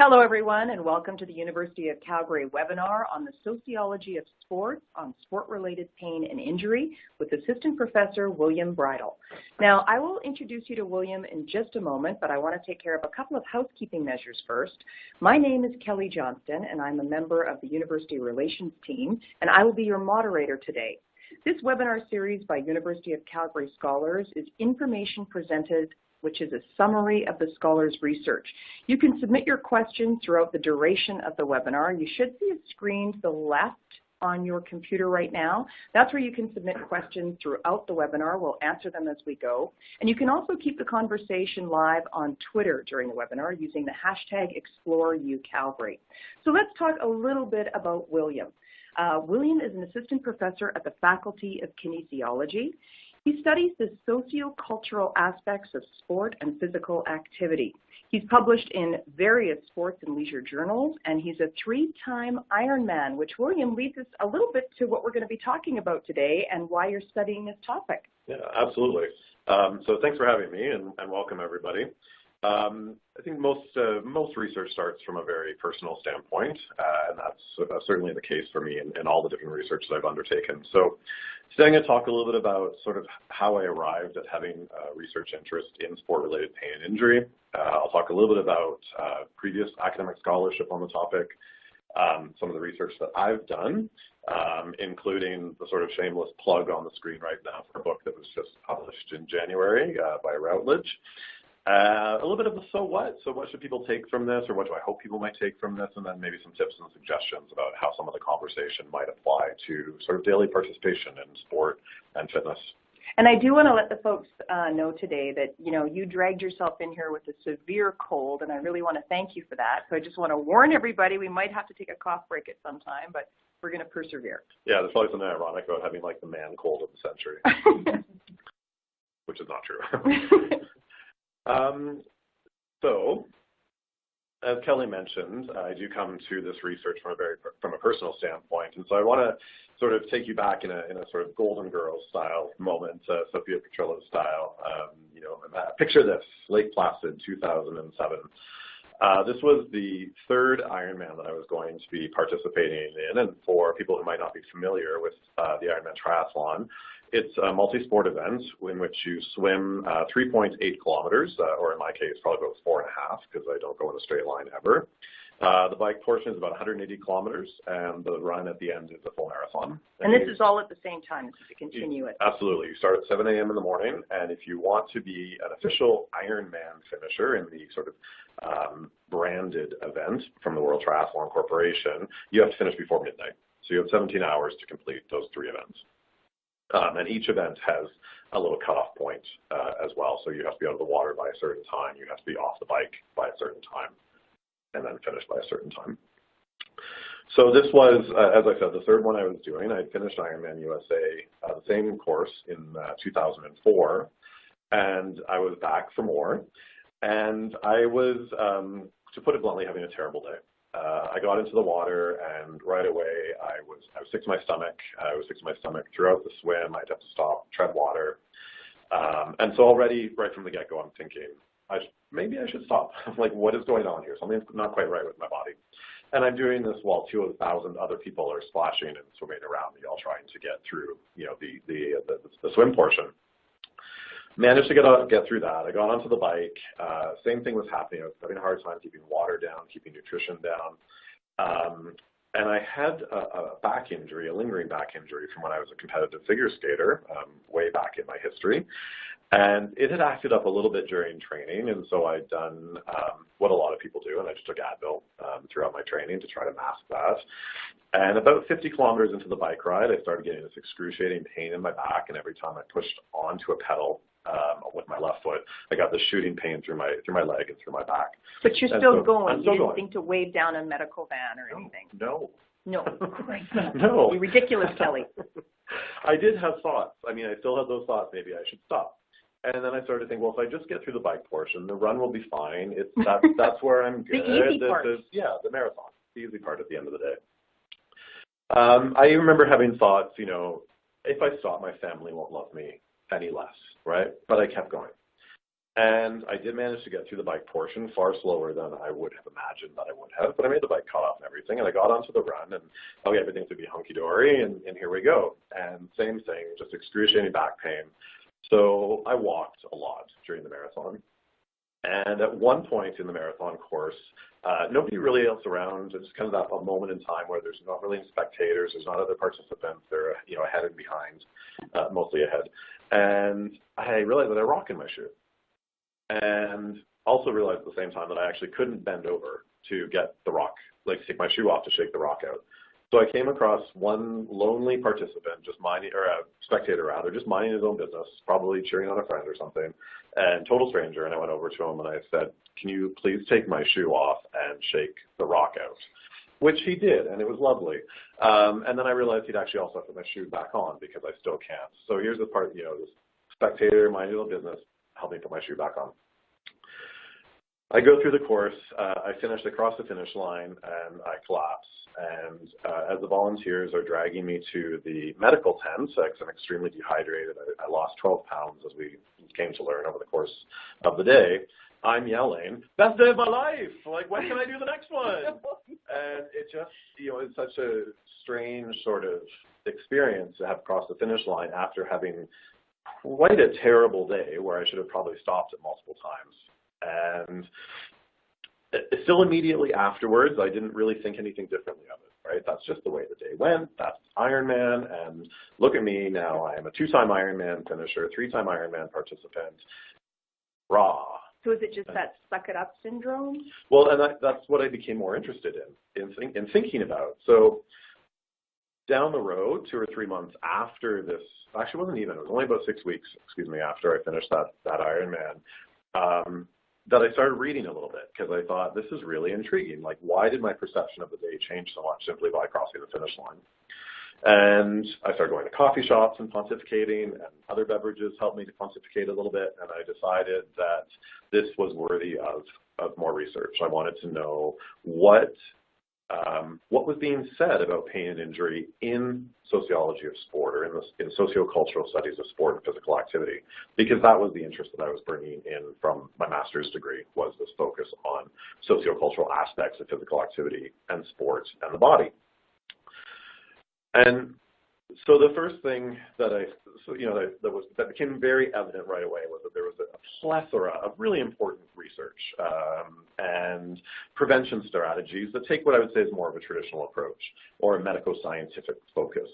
Hello, everyone, and welcome to the University of Calgary webinar on the sociology of sports on sport-related pain and injury with Assistant Professor William Bridle. Now, I will introduce you to William in just a moment, but I want to take care of a couple of housekeeping measures first. My name is Kelly Johnston, and I'm a member of the University Relations team, and I will be your moderator today. This webinar series by University of Calgary scholars is information presented, which is a summary of the scholars' research. You can submit your questions throughout the duration of the webinar. You should see a screen to the left on your computer right now. That's where you can submit questions throughout the webinar. We'll answer them as we go. And you can also keep the conversation live on Twitter during the webinar using the hashtag ExploreUCalgary. So let's talk a little bit about William. William is an assistant professor at the Faculty of Kinesiology. He studies the socio-cultural aspects of sport and physical activity. He's published in various sports and leisure journals, and he's a three-time Ironman, which, William, leads us a little bit to what we're going to be talking about today and why you're studying this topic. Yeah, absolutely. So thanks for having me, and welcome, everybody. I think most research starts from a very personal standpoint, and that's certainly the case for me in all the different research that I've undertaken. So today I'm going to talk a little bit about sort of how I arrived at having a research interest in sport-related pain and injury. I'll talk a little bit about previous academic scholarship on the topic, some of the research that I've done, including the sort of shameless plug on the screen right now for a book that was just published in January by Routledge. A little bit of the so what should people take from this, or what do I hope people might take from this, and then maybe some tips and suggestions about how some of the conversation might apply to sort of daily participation in sport and fitness. And I do want to let the folks know today that, you dragged yourself in here with a severe cold, and I really want to thank you for that. So I just want to warn everybody, we might have to take a cough break at some time, but we're going to persevere. Yeah, there's probably something ironic about having like the man cold of the century, which is not true. So, as Kelly mentioned, I do come to this research from a personal standpoint, and so I want to sort of take you back in a sort of Golden Girls style moment, Sophia Petrillo style. Picture this: Lake Placid, 2007. This was the third Ironman that I was going to be participating in, and for people who might not be familiar with the Ironman triathlon, it's a multi-sport event in which you swim 3.8 kilometers, or in my case, probably about 4.5, because I don't go in a straight line ever. The bike portion is about 180 kilometers, and the run at the end is a full marathon. And this is all at the same time, if you continue it. Absolutely. You start at 7 a.m. in the morning, and if you want to be an official Ironman finisher in the sort of branded event from the World Triathlon Corporation, you have to finish before midnight. So you have 17 hours to complete those three events. And each event has a little cutoff point as well. So you have to be out of the water by a certain time. You have to be off the bike by a certain time, and then finish by a certain time. So this was, as I said, the third one I was doing. I finished Ironman USA, the same course in 2004, and I was back for more. And I was, to put it bluntly, having a terrible day. I got into the water, and right away I was sick to my stomach. I was sick to my stomach throughout the swim. I'd have to stop, tread water. And so already, right from the get-go, I'm thinking, maybe I should stop. Like, what is going on here? Something's not quite right with my body. And I'm doing this while 2,000 other people are splashing and swimming around me, all trying to get through, the swim portion. Managed to get through that. I got onto the bike. Same thing was happening. I was having a hard time keeping water down, keeping nutrition down. And I had a back injury, a lingering back injury from when I was a competitive figure skater way back in my history. And it had acted up a little bit during training, and so I'd done what a lot of people do, and I just took Advil throughout my training to try to mask that. And about 50 kilometers into the bike ride, I started getting this excruciating pain in my back, and every time I pushed onto a pedal with my left foot, I got this shooting pain through my leg and through my back. But you're still going. You didn't think to wave down a medical van or anything. No. No. No. You're ridiculous, Kelly. I did have thoughts. I mean, I still had those thoughts. Maybe I should stop. And then I started to think, well, if I just get through the bike portion, the run will be fine. That's where I'm good. The easy part. The marathon, the easy part at the end of the day. I remember having thoughts, if I stop, my family won't love me any less, right? But I kept going. And I did manage to get through the bike portion far slower than I would have imagined that I would have, but I made the bike cut off and everything, and I got onto the run, and okay, everything would be hunky-dory, and here we go. And same thing, just excruciating back pain. So I walked a lot during the marathon. And at one point in the marathon course, nobody really else around. It's kind of that a moment in time where there's not really any spectators, there's not other participants. They're ahead and behind, mostly ahead. And I realized that I rock in my shoe. And also realized at the same time that I actually couldn't bend over to get the rock, like take my shoe off to shake the rock out. So I came across one lonely participant, or a spectator rather, just minding his own business, probably cheering on a friend or something, and total stranger. And I went over to him and I said, "Can you please take my shoe off and shake the rock out?" Which he did, and it was lovely. And then I realized he'd actually also put my shoe back on because I still can't. So here's the part, this spectator, minding his own business, helped me put my shoe back on. I go through the course, I finished across the finish line, and I collapse. And as the volunteers are dragging me to the medical tent, because I'm extremely dehydrated, I lost 12 pounds as we came to learn over the course of the day, I'm yelling, "Best day of my life! Like, when can I do the next one?" And it just, it's such a strange sort of experience to have crossed the finish line after having quite a terrible day where I should have probably stopped it multiple times. And still immediately afterwards, I didn't really think anything differently of it, right? That's just the way the day went. That's Ironman. And look at me now. I am a 2-time Ironman finisher, 3-time Ironman participant. Raw. So is it just that suck it up syndrome? Well, and that's what I became more interested in thinking about. So down the road, 2 or 3 months after this, actually it wasn't even, it was only about 6 weeks, after I finished that Ironman, that I started reading a little bit because I thought, this is really intriguing. Like, why did my perception of the day change so much simply by crossing the finish line? And I started going to coffee shops and pontificating, and other beverages helped me to pontificate a little bit, and I decided that this was worthy of more research. I wanted to know what was being said about pain and injury in sociology of sport, or in sociocultural studies of sport and physical activity, because that was the interest that I was bringing in from my master's degree, was this focus on sociocultural aspects of physical activity and sport and the body. And so the first thing that became very evident right away was that there was a plethora of really important research and prevention strategies that take what I would say is more of a traditional approach or a medico-scientific focus.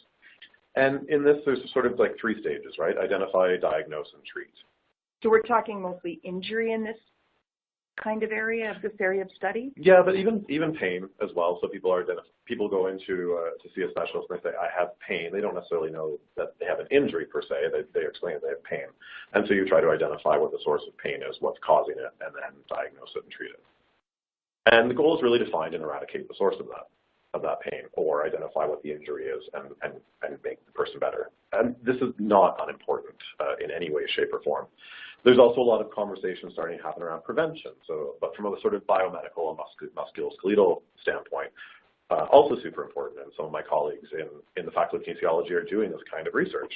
And in this, there's sort of like 3 stages, right? Identify, diagnose, and treat. So we're talking mostly injury in this kind of area, of this area of study? Yeah, but even pain as well. So people go in to see a specialist and they say, I have pain. They don't necessarily know that they have an injury per se. They explain that they have pain. And so you try to identify what the source of pain is, what's causing it, and then diagnose it and treat it. And the goal is really to find and eradicate the source of that pain, or identify what the injury is and make the person better. And this is not unimportant in any way, shape, or form. There's also a lot of conversation starting to happen around prevention. But from a sort of biomedical and musculoskeletal standpoint, also super important. And some of my colleagues in the Faculty of Kinesiology are doing this kind of research.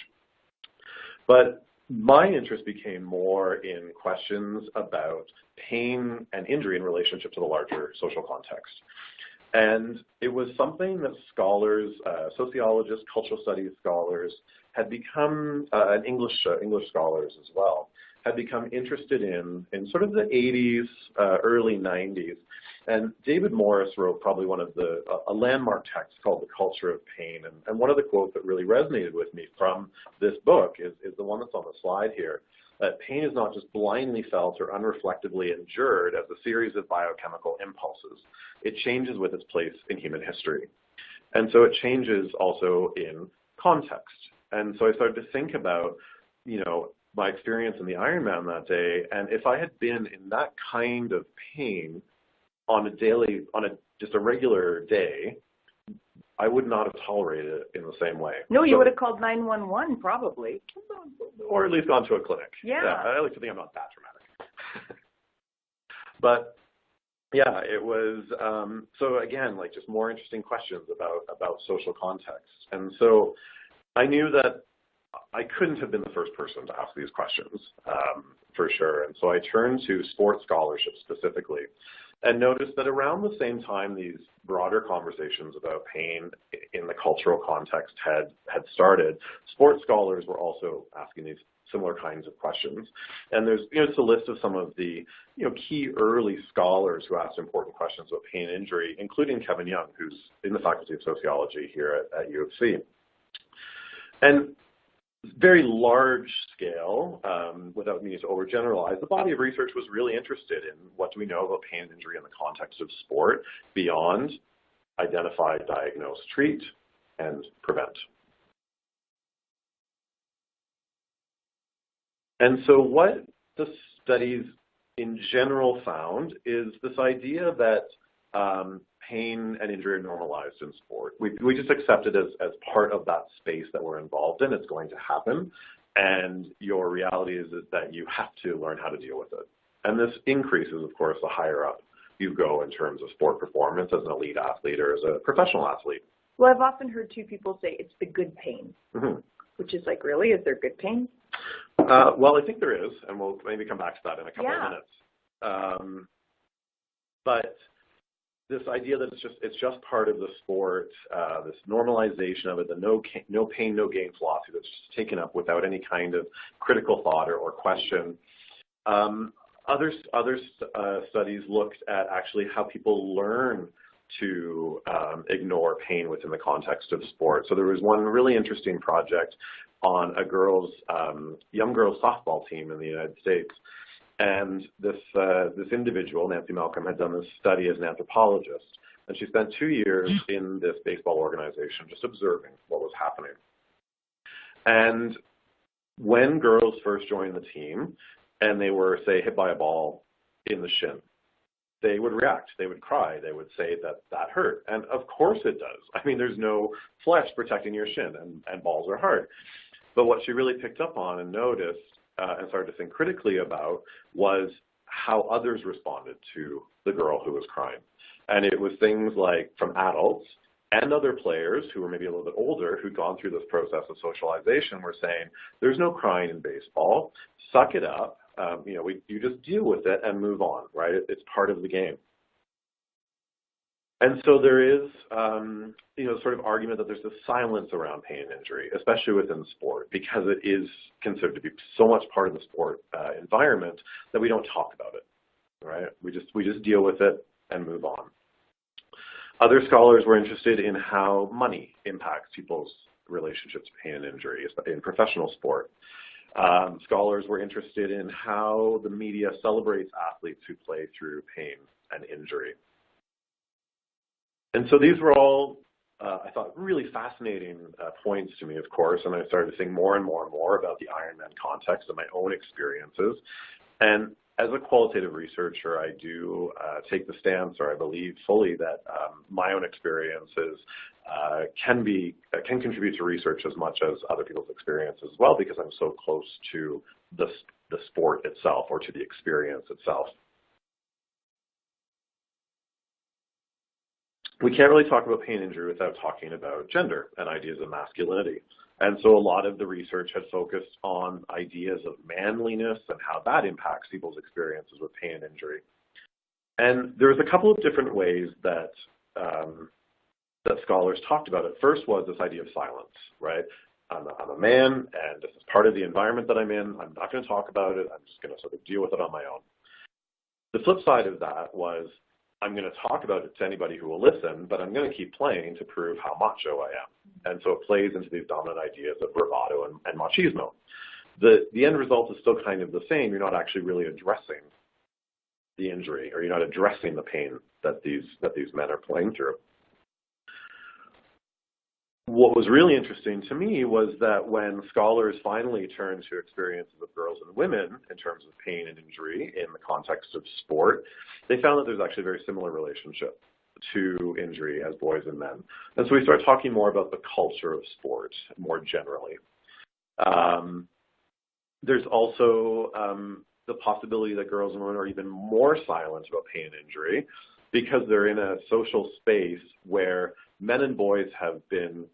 But my interest became more in questions about pain and injury in relationship to the larger social context. And it was something that scholars, sociologists, cultural studies scholars, had become, and English scholars as well, had become interested in sort of the 80s, early 90s. And David Morris wrote probably one of a landmark text called The Culture of Pain. And one of the quotes that really resonated with me from this book is the one that's on the slide here, that pain is not just blindly felt or unreflectively endured as a series of biochemical impulses. It changes with its place in human history. And so it changes also in context. And so I started to think about, my experience in the Ironman that day, and if I had been in that kind of pain on just a regular day, I would not have tolerated it in the same way. No, you would have called 911 probably. Or at least gone to a clinic. Yeah. I like to think I'm not that dramatic. But yeah, it was, so again, like just more interesting questions about social context. And so I knew that I couldn't have been the first person to ask these questions, for sure. And so I turned to sports scholarship specifically and noticed that around the same time these broader conversations about pain in the cultural context had started, sports scholars were also asking these similar kinds of questions. And there's, just a list of some of the, key early scholars who asked important questions about pain and injury, including Kevin Young, who's in the Faculty of Sociology here at U of C. And very large scale, without meaning to overgeneralize, the body of research was really interested in what do we know about pain and injury in the context of sport beyond identify, diagnose, treat, and prevent. And so what the studies in general found is this idea that pain and injury are normalized in sport. We just accept it as part of that space that we're involved in. It's going to happen. And your reality is that you have to learn how to deal with it. And this increases, of course, the higher up you go in terms of sport performance as an elite athlete or as a professional athlete. Well, I've often heard two people say it's the good pain, which is like, really? Is there good pain? Well, I think there is, and we'll maybe come back to that in a couple of minutes. But this idea that it's just part of the sport, this normalization of it, the no pain, no gain philosophy that's just taken up without any kind of critical thought or question. Other studies looked at actually how people learn to ignore pain within the context of sport. So there was one really interesting project on a young girls softball team in the United States. And this individual, Nancy Malcolm, had done this study as an anthropologist. And she spent 2 years in this baseball organization just observing what was happening. And when girls first joined the team and they were, say, hit by a ball in the shin, they would react. They would cry. They would say that hurt. And of course it does. I mean, there's no flesh protecting your shin, and balls are hard. But what she really picked up on and noticed and started to think critically about was how others responded to the girl who was crying. And it was things like from adults and other players who were maybe a little bit older who'd gone through this process of socialization were saying, there's no crying in baseball, suck it up, you just deal with it and move on, right? It's part of the game. And so there is, sort of argument that there's this silence around pain and injury, especially within sport, because it is considered to be so much part of the sport environment that we don't talk about it, right? We just deal with it and move on. Other scholars were interested in how money impacts people's relationships to pain and injury in professional sport. Scholars were interested in how the media celebrates athletes who play through pain and injury. And so these were all, I thought, really fascinating points to me, of course, and I started to think more and more and more about the Ironman context and my own experiences. And as a qualitative researcher, I do take the stance, or I believe fully that my own experiences can contribute to research as much as other people's experiences as well, because I'm so close to the sport itself or to the experience itself. We can't really talk about pain and injury without talking about gender and ideas of masculinity. And so a lot of the research had focused on ideas of manliness and how that impacts people's experiences with pain and injury. And there's a couple of different ways that scholars talked about it. First was this idea of silence, right? I'm a man, and this is part of the environment that I'm in. I'm not going to talk about it. I'm just going to sort of deal with it on my own. The flip side of that was, I'm going to talk about it to anybody who will listen, but I'm going to keep playing to prove how macho I am. And so it plays into these dominant ideas of bravado and machismo. The end result is still kind of the same. You're not actually really addressing the injury, or you're not addressing the pain that these men are playing through. What was really interesting to me was that when scholars finally turned to experiences of girls and women in terms of pain and injury in the context of sport, they found that there's actually a very similar relationship to injury as boys and men. And so we started talking more about the culture of sport more generally. There's also the possibility that girls and women are even more silent about pain and injury because they're in a social space where men and boys have been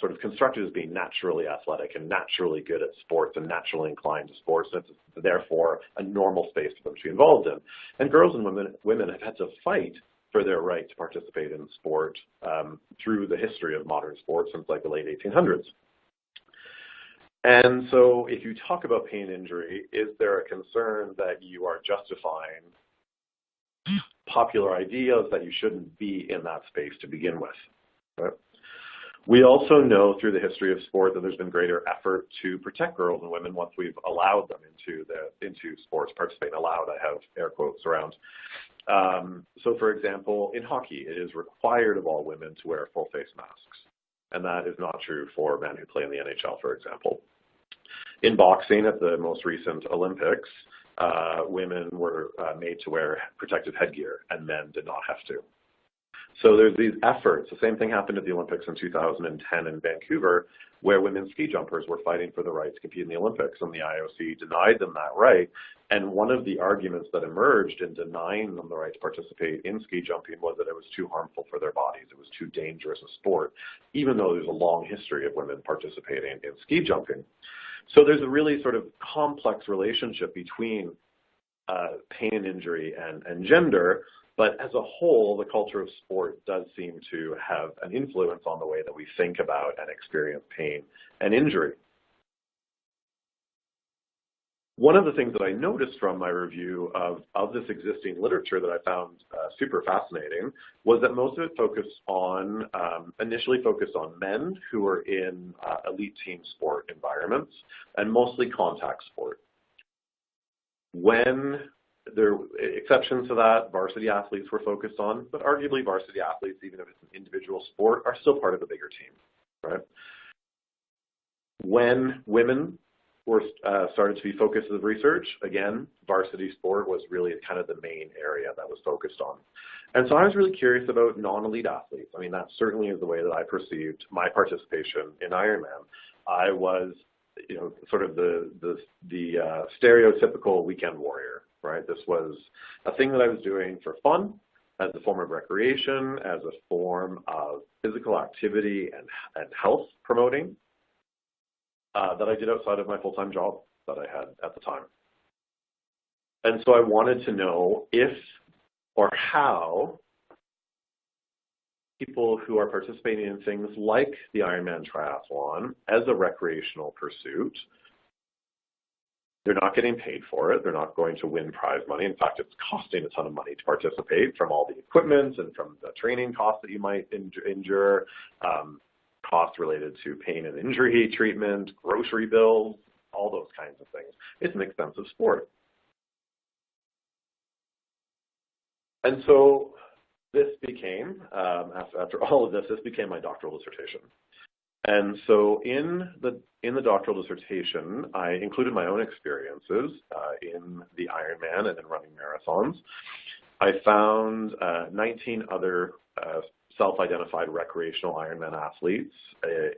sort of constructed as being naturally athletic and naturally good at sports and naturally inclined to sports, and it's therefore a normal space for them to be involved in. And girls and women have had to fight for their right to participate in sport through the history of modern sports since like the late 1800s. And so if you talk about pain and injury, is there a concern that you are justifying popular ideas that you shouldn't be in that space to begin with? Right? We also know through the history of sport that there's been greater effort to protect girls and women once we've allowed them into sports, participating allowed. I have air quotes around. So for example, in hockey, it is required of all women to wear full face masks. And that is not true for men who play in the NHL, for example. In boxing, at the most recent Olympics, women were made to wear protective headgear, and men did not have to. So there's these efforts. The same thing happened at the Olympics in 2010 in Vancouver, where women ski jumpers were fighting for the right to compete in the Olympics, and the IOC denied them that right. And one of the arguments that emerged in denying them the right to participate in ski jumping was that it was too harmful for their bodies. It was too dangerous a sport, even though there's a long history of women participating in ski jumping. So there's a really sort of complex relationship between pain and injury and gender. But as a whole, the culture of sport does seem to have an influence on the way that we think about and experience pain and injury. One of the things that I noticed from my review of this existing literature that I found super fascinating was that most of it focused on, initially focused on men who were in elite team sport environments and mostly contact sport. When there are exceptions to that, varsity athletes were focused on, but arguably varsity athletes, even if it's an individual sport, are still part of a bigger team, right? When women were started to be focus of research, again, varsity sport was really kind of the main area that was focused on. And so I was really curious about non-elite athletes. I mean, that certainly is the way that I perceived my participation in Ironman. I was, you know, sort of the stereotypical weekend warrior. Right? This was a thing that I was doing for fun, as a form of recreation, as a form of physical activity and health promoting that I did outside of my full-time job that I had at the time. And so I wanted to know if or how people who are participating in things like the Ironman triathlon as a recreational pursuit, they're not getting paid for it. They're not going to win prize money. In fact, it's costing a ton of money to participate, from all the equipment and from the training costs that you might endure, costs related to pain and injury treatment, grocery bills, all those kinds of things. It's an expensive sport. And so this became, after all of this, this became my doctoral dissertation. And so in the doctoral dissertation, I included my own experiences in the Ironman and in running marathons. I found 19 other self-identified recreational Ironman athletes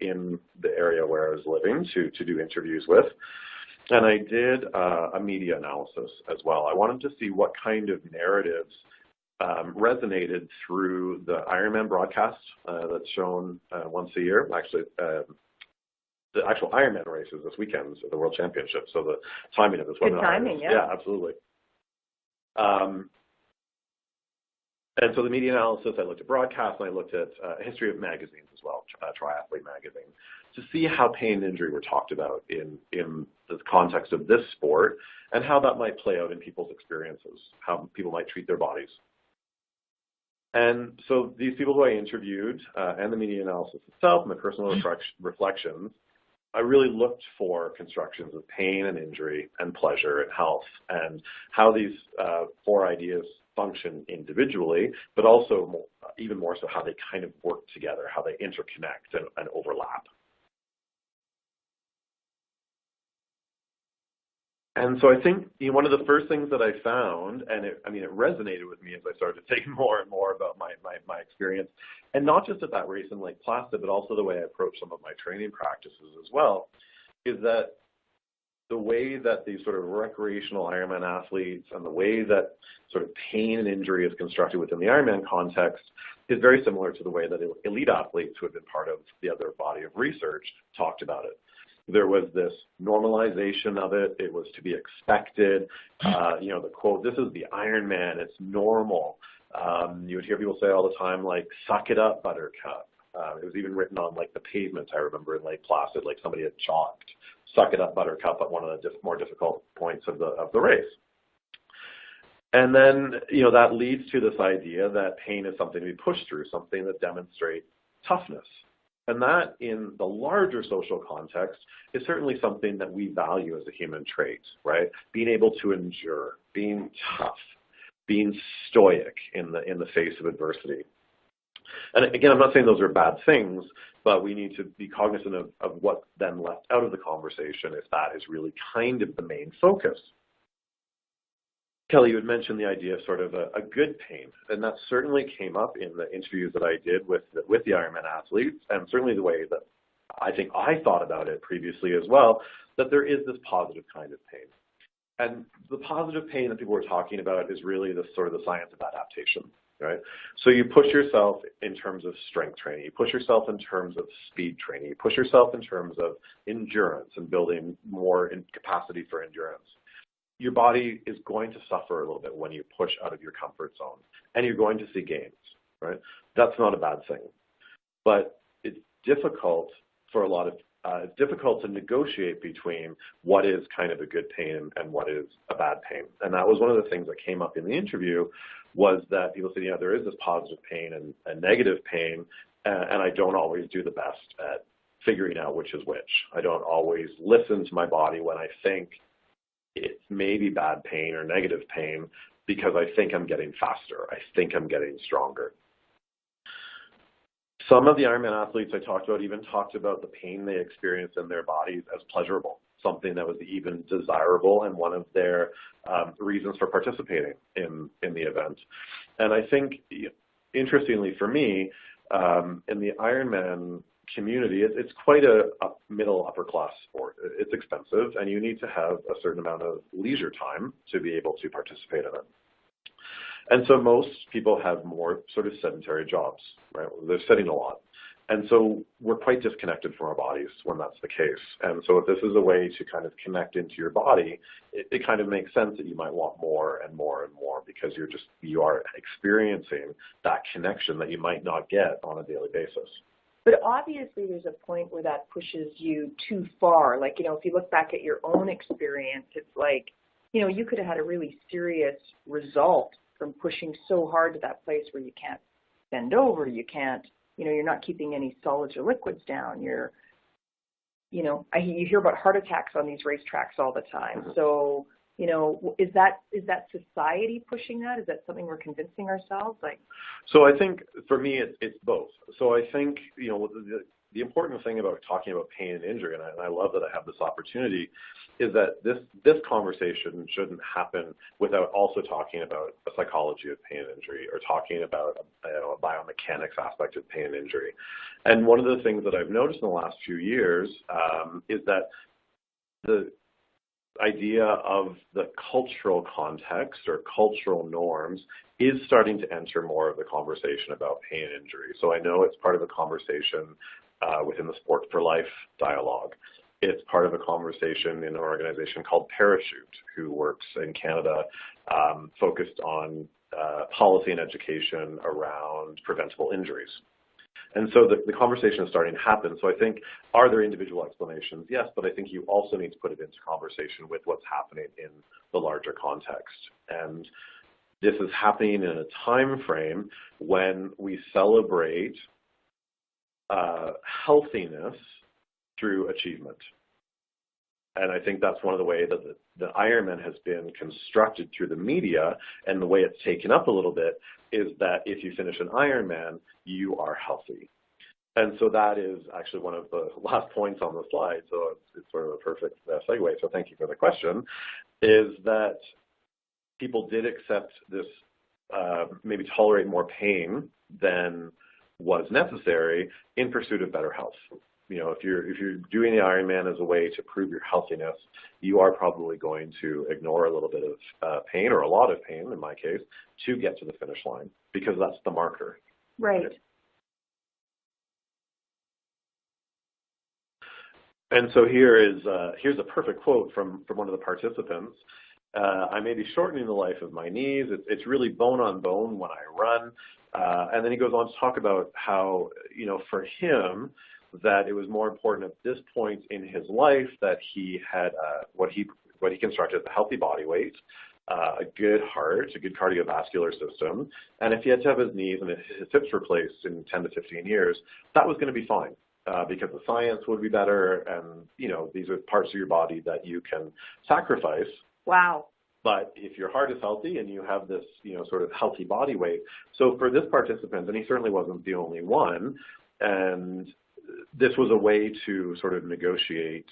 in the area where I was living to do interviews with. And I did a media analysis as well. I wanted to see what kind of narratives resonated through the Ironman broadcast that's shown once a year. Actually, the actual Ironman race is this weekend, the World Championship. So the timing of this webinar. Good timing, yeah. Yeah, absolutely. And so the media analysis, I looked at broadcasts, and I looked at a history of magazines as well, Triathlete magazine, to see how pain and injury were talked about in the context of this sport and how that might play out in people's experiences, how people might treat their bodies. And so these people who I interviewed and the media analysis itself and the personal reflections, I really looked for constructions of pain and injury and pleasure and health and how these four ideas function individually, but also even more so how they kind of work together, how they interconnect and overlap. And so I think one of the first things that I found, and it resonated with me as I started to think more and more about my experience, and not just at that race in Lake Placid, but also the way I approach some of my training practices as well, is that the way that these sort of recreational Ironman athletes and the way that sort of pain and injury is constructed within the Ironman context is very similar to the way that elite athletes who have been part of the other body of research talked about it. There was this normalization of it. It was to be expected. The quote, "This is the Ironman. It's normal." You would hear people say all the time, like, "Suck it up, Buttercup." It was even written on, like, the pavement, I remember, in Lake Placid, like somebody had chalked, "Suck it up, Buttercup," at one of the more difficult points of the race. And then, that leads to this idea that pain is something to be pushed through, something that demonstrates toughness. And that, in the larger social context, is certainly something that we value as a human trait, right? Being able to endure, being tough, being stoic in the face of adversity. And again, I'm not saying those are bad things, but we need to be cognizant of what then left out of the conversation if that is really kind of the main focus. Kelly, you had mentioned the idea of sort of a good pain, and that certainly came up in the interviews that I did with the Ironman athletes, and certainly the way that I think I thought about it previously as well, that there is this positive kind of pain. And the positive pain that people were talking about is really the sort of the science of adaptation, right? So you push yourself in terms of strength training, you push yourself in terms of speed training, you push yourself in terms of endurance and building more capacity for endurance. Your body is going to suffer a little bit when you push out of your comfort zone, and you're going to see gains, right? That's not a bad thing. But it's difficult for it's difficult to negotiate between what is kind of a good pain and what is a bad pain. And that was one of the things that came up in the interview, was that people said, there is this positive pain and negative pain, and I don't always do the best at figuring out which is which. I don't always listen to my body when I think it's maybe bad pain or negative pain, because I think I'm getting faster. I think I'm getting stronger. Some of the Ironman athletes I talked about even talked about the pain they experience in their bodies as pleasurable, something that was even desirable and one of their reasons for participating in the event. And I think, interestingly for me, in the Ironman community, it's quite a middle upper class sport. It's expensive, and you need to have a certain amount of leisure time to be able to participate in it. And so most people have more sort of sedentary jobs, right? They're sitting a lot. And so we're quite disconnected from our bodies when that's the case. And so if this is a way to kind of connect into your body, it kind of makes sense that you might want more and more and more, because you are experiencing that connection that you might not get on a daily basis. But obviously there's a point where that pushes you too far. Like, if you look back at your own experience, it's like, you could have had a really serious result from pushing so hard to that place where you can't bend over, you can't, you're not keeping any solids or liquids down. You hear about heart attacks on these racetracks all the time. Mm-hmm. So, is that society pushing that? Is that something we're convincing ourselves? So I think for me, it's both. So I think, the important thing about talking about pain and injury, and I love that I have this opportunity, is that this conversation shouldn't happen without also talking about the psychology of pain and injury, or talking about a biomechanics aspect of pain and injury. And one of the things that I've noticed in the last few years is that the idea of the cultural context or cultural norms is starting to enter more of the conversation about pain and injury. So I know it's part of a conversation within the Sport for Life dialogue. It's part of a conversation in an organization called Parachute, who works in Canada, focused on policy and education around preventable injuries. And so the conversation is starting to happen. So I think, are there individual explanations? Yes, but I think you also need to put it into conversation with what's happening in the larger context. And this is happening in a time frame when we celebrate healthiness through achievement. And I think that's one of the ways that the Ironman has been constructed through the media, and the way it's taken up a little bit is that if you finish an Ironman, you are healthy. And so that is actually one of the last points on the slide, so it's sort of a perfect segue, so thank you for the question, is that people did accept this, maybe tolerate more pain than was necessary in pursuit of better health. if you're doing the Ironman as a way to prove your healthiness, you are probably going to ignore a little bit of pain, or a lot of pain in my case, to get to the finish line, because that's the marker. Right. And so here's a perfect quote from one of the participants. I may be shortening the life of my knees. It's really bone on bone when I run. And then he goes on to talk about how, for him, that it was more important at this point in his life that he had what he constructed as a healthy body weight, a good heart, a good cardiovascular system, and if he had to have his knees and his hips replaced in 10 to 15 years, that was going to be fine. Because the science would be better, and these are parts of your body that you can sacrifice. Wow. But if your heart is healthy and you have this, sort of healthy body weight, so for this participant, and he certainly wasn't the only one, and this was a way to sort of negotiate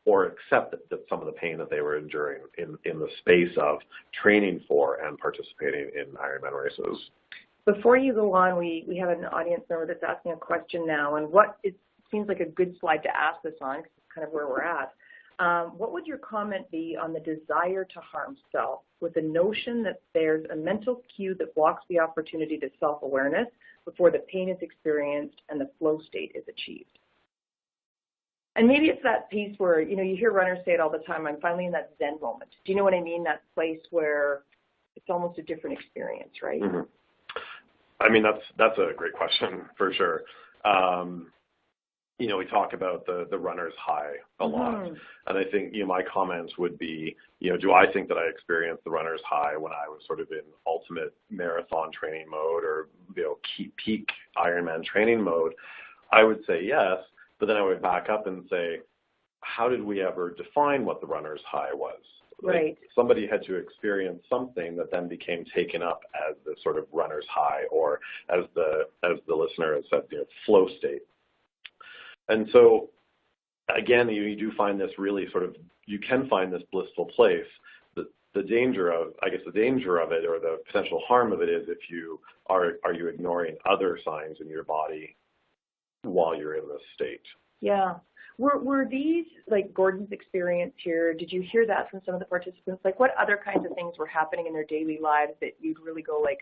or accept that some of the pain that they were enduring in the space of training for and participating in Ironman races. Before you go on, we have an audience member that's asking a question now, and it seems like a good slide to ask this on, because it's kind of where we're at. What would your comment be on the desire to harm self, with the notion that there's a mental cue that blocks the opportunity to self-awareness before the pain is experienced and the flow state is achieved? And maybe it's that piece where, you hear runners say it all the time, I'm finally in that Zen moment. Do you know what I mean? That place where it's almost a different experience, right? Mm-hmm. I mean, that's a great question for sure. We talk about the runner's high a lot, and I think my comments would be, do I think that I experienced the runner's high when I was sort of in ultimate marathon training mode, or peak Ironman training mode? I would say yes, but then I would back up and say, how did we ever define what the runner's high was? Right. Like, somebody had to experience something that then became taken up as the sort of runner's high, or as the listener has said, flow state. And so, again, you do find this really you can find this blissful place. The danger of it, or the potential harm of it, is if you are you ignoring other signs in your body while you're in this state. Yeah. Were these, like Gordon's experience here, did you hear that from some of the participants? Like, what other kinds of things were happening in their daily lives that you'd really go like,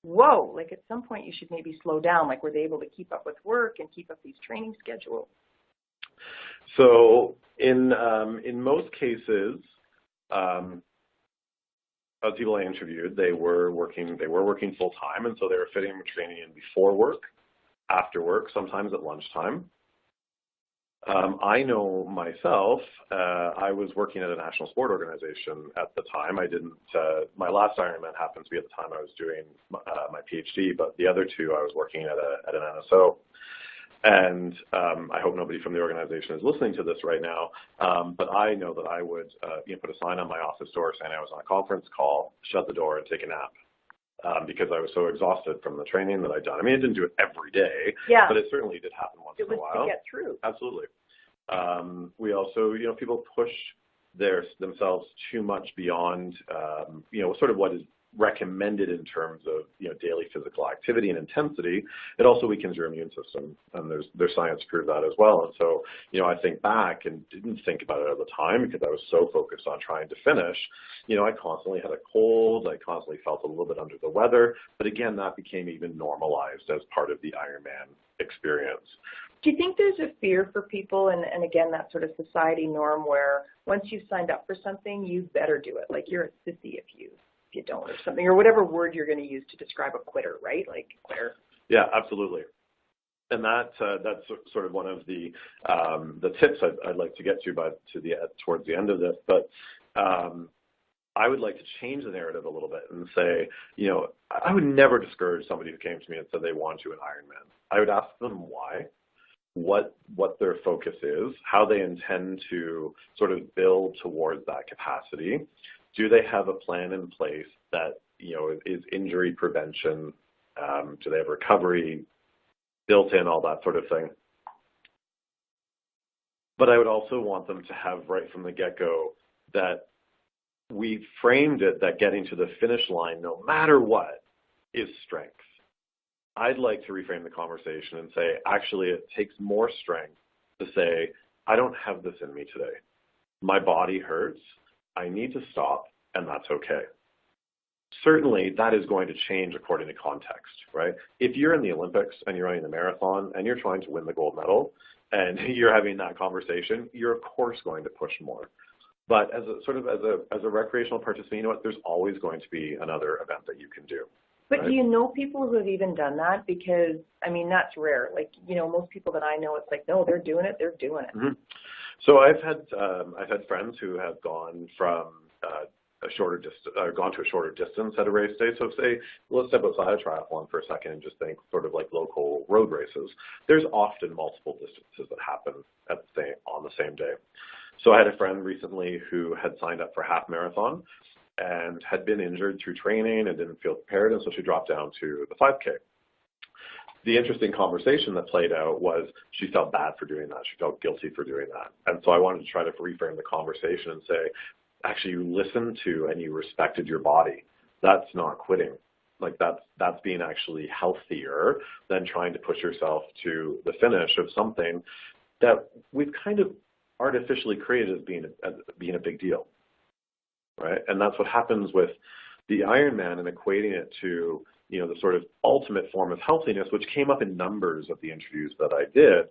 whoa, like at some point you should maybe slow down? Like, were they able to keep up with work and keep up these training schedules? So in most cases, of people I interviewed, they were working full time, and so they were fitting training in before work, after work, sometimes at lunchtime. I know myself, I was working at a national sport organization at the time. I didn't, my last Ironman happened to be at the time I was doing my PhD, but the other two I was working at an NSO. And I hope nobody from the organization is listening to this right now, but I know that I would put a sign on my office door saying I was on a conference call, shut the door, and take a nap. Because I was so exhausted from the training that I'd done. I mean, I didn't do it every day, but it certainly did happen once in a while. It was to get through. Absolutely. We also, people push themselves too much beyond, sort of what is recommended in terms of, daily physical activity and intensity. It also weakens your immune system, and there's science to prove that as well. And so, I think back and didn't think about it at the time because I was so focused on trying to finish. I constantly had a cold. I constantly felt a little bit under the weather. But again, that became even normalized as part of the Ironman experience. Do you think there's a fear for people, and again, that sort of society norm where once you've signed up for something, you better do it? Like, you're a sissy if you don't, or something, or whatever word you're going to use to describe a quitter, right? Like, quitter. Yeah, absolutely. And that's sort of one of the tips I'd like to get to, towards the end of this. But I would like to change the narrative a little bit and say, I would never discourage somebody who came to me and said they want to do an Ironman. I would ask them why, what their focus is, how they intend to sort of build towards that capacity. Do they have a plan in place that, is injury prevention? Do they have recovery built in, all that sort of thing? But I would also want them to have right from the get-go that we framed it that getting to the finish line, no matter what, is strength. I'd like to reframe the conversation and say, actually, it takes more strength to say, I don't have this in me today. My body hurts. I need to stop, and that's okay. Certainly, that is going to change according to context, right? If you're in the Olympics and you're running the marathon and you're trying to win the gold medal and you're having that conversation, you're of course going to push more. But as a recreational participant, you know what? There's always going to be another event that you can do. But right? do you know people who have even done that? Because, I mean, that's rare. Like, you know, most people that I know, it's like, no, they're doing it. Mm-hmm. So I've had friends who have gone from gone to a shorter distance at a race day. So say, let's step outside a triathlon for a second and just think sort of like local road races. There's often multiple distances that happen on the same day. So I had a friend recently who had signed up for a half marathon and had been injured through training and didn't feel prepared, and so she dropped down to the 5K. The interesting conversation that played out was she felt bad for doing that. She felt guilty for doing that. And so I wanted to try to reframe the conversation and say, actually, you listened to and you respected your body. That's not quitting. Like that's being actually healthier than trying to push yourself to the finish of something that we've kind of artificially created as being a big deal, right? And that's what happens with the Ironman and equating it to, you know, the sort of ultimate form of healthiness, which came up in numbers of the interviews that I did,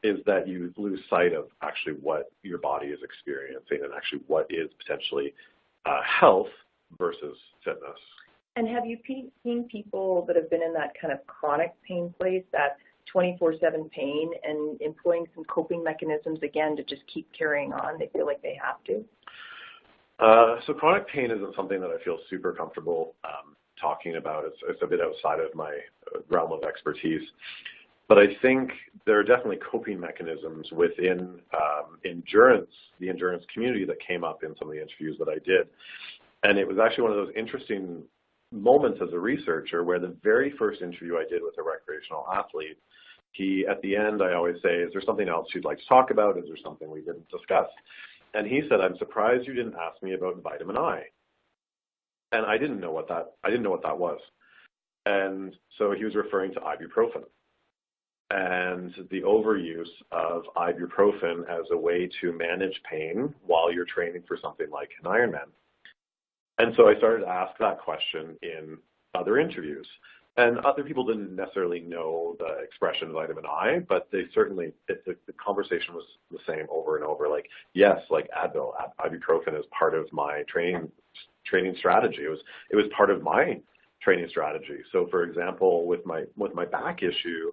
is that you lose sight of actually what your body is experiencing and actually what is potentially health versus fitness. And have you seen people that have been in that kind of chronic pain place, that 24/7 pain, and employing some coping mechanisms again to just keep carrying on? They feel like they have to. So chronic pain isn't something that I feel super comfortable talking about. It's a bit outside of my realm of expertise. But I think there are definitely coping mechanisms within the endurance community that came up in some of the interviews that I did. And it was actually one of those interesting moments as a researcher where the very first interview I did with a recreational athlete, at the end, I always say, is there something else you'd like to talk about? Is there something we didn't discuss? And he said, I'm surprised you didn't ask me about vitamin I. And I didn't know what that was. And so he was referring to ibuprofen and the overuse of ibuprofen as a way to manage pain while you're training for something like an Ironman. And so I started to ask that question in other interviews. And other people didn't necessarily know the expression vitamin I, but they certainly, the conversation was the same over and over. Like, yes, like Advil, ibuprofen is part of my training strategy. It was part of my training strategy. So, for example, with my back issue,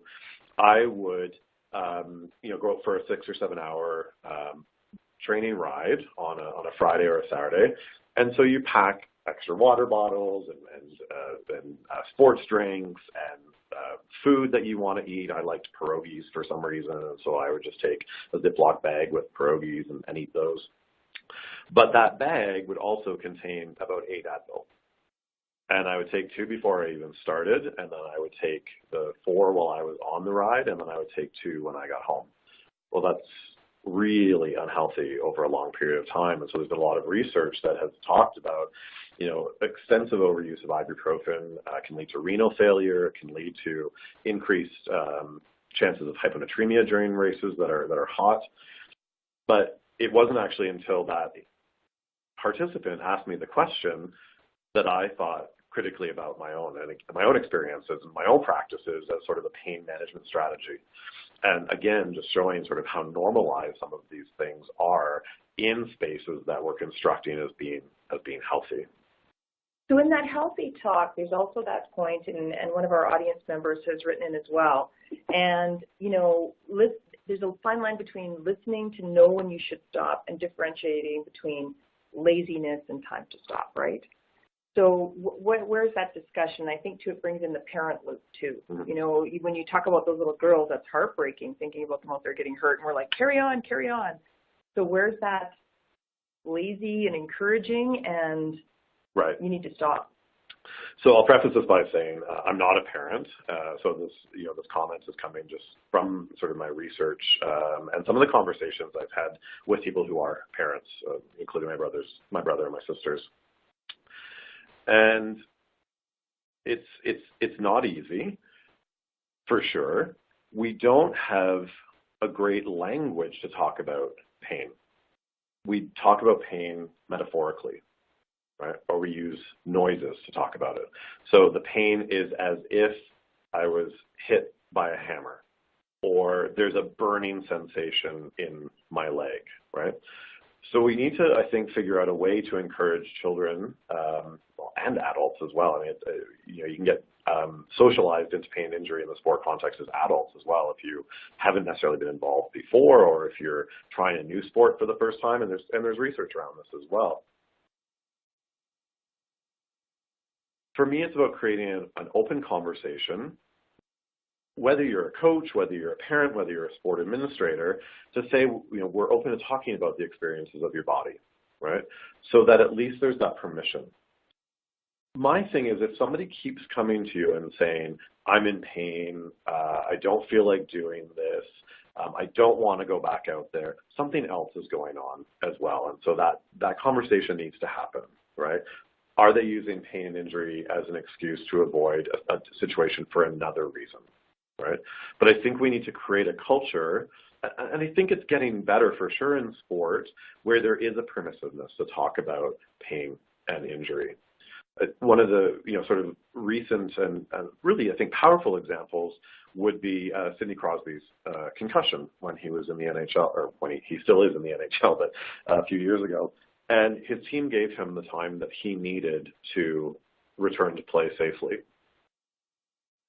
I would go out for a 6 or 7 hour training ride on a Friday or a Saturday, and so you pack extra water bottles and sports drinks and food that you want to eat. I liked pierogies for some reason, and so I would just take a Ziploc bag with pierogies and eat those. But that bag would also contain about 8 Advil. And I would take 2 before I even started, and then I would take the 4 while I was on the ride, and then I would take 2 when I got home. Well, that's really unhealthy over a long period of time. And so there's been a lot of research that has talked about, extensive overuse of ibuprofen can lead to renal failure, it can lead to increased chances of hyponatremia during races that are hot. But it wasn't actually until that participant asked me the question that I thought critically about my own experiences and my own practices as sort of a pain management strategy. And again, just showing sort of how normalized some of these things are in spaces that we're constructing as being healthy. So in that healthy talk, there's also that point, and one of our audience members has written in as well. And, there's a fine line between listening to know when you should stop and differentiating between laziness and time to stop, right? So where's that discussion? I think, too, it brings in the parent loop, too. Mm-hmm. When you talk about those little girls, that's heartbreaking, thinking about them out there getting hurt, and we're like, carry on, carry on. So where's that lazy and encouraging, and right. You need to stop? So I'll preface this by saying I'm not a parent, so this comment is coming just from sort of my research and some of the conversations I've had with people who are parents, including my brother and my sisters. And it's not easy. for sure. We don't have a great language to talk about pain. We talk about pain metaphorically, right? Or we use noises to talk about it. So the pain is as if I was hit by a hammer, or there's a burning sensation in my leg, right? So we need to, I think, figure out a way to encourage children and adults as well. I mean, you can get socialized into pain and injury in the sport context as adults as well if you haven't necessarily been involved before, or if you're trying a new sport for the first time, and there's research around this as well. For me, it's about creating an open conversation, whether you're a coach, whether you're a parent, whether you're a sport administrator, to say, we're open to talking about the experiences of your body, right? So that at least there's that permission. My thing is, if somebody keeps coming to you and saying, I'm in pain, I don't feel like doing this, I don't want to go back out there, something else is going on as well. And so that conversation needs to happen, right? Are they using pain and injury as an excuse to avoid a situation for another reason, right? But I think we need to create a culture, and I think it's getting better for sure in sport, where there is a permissiveness to talk about pain and injury. One of the sort of recent and really, I think, powerful examples would be Sidney Crosby's concussion when he was in the NHL, or when he still is in the NHL, but a few years ago. And his team gave him the time that he needed to return to play safely.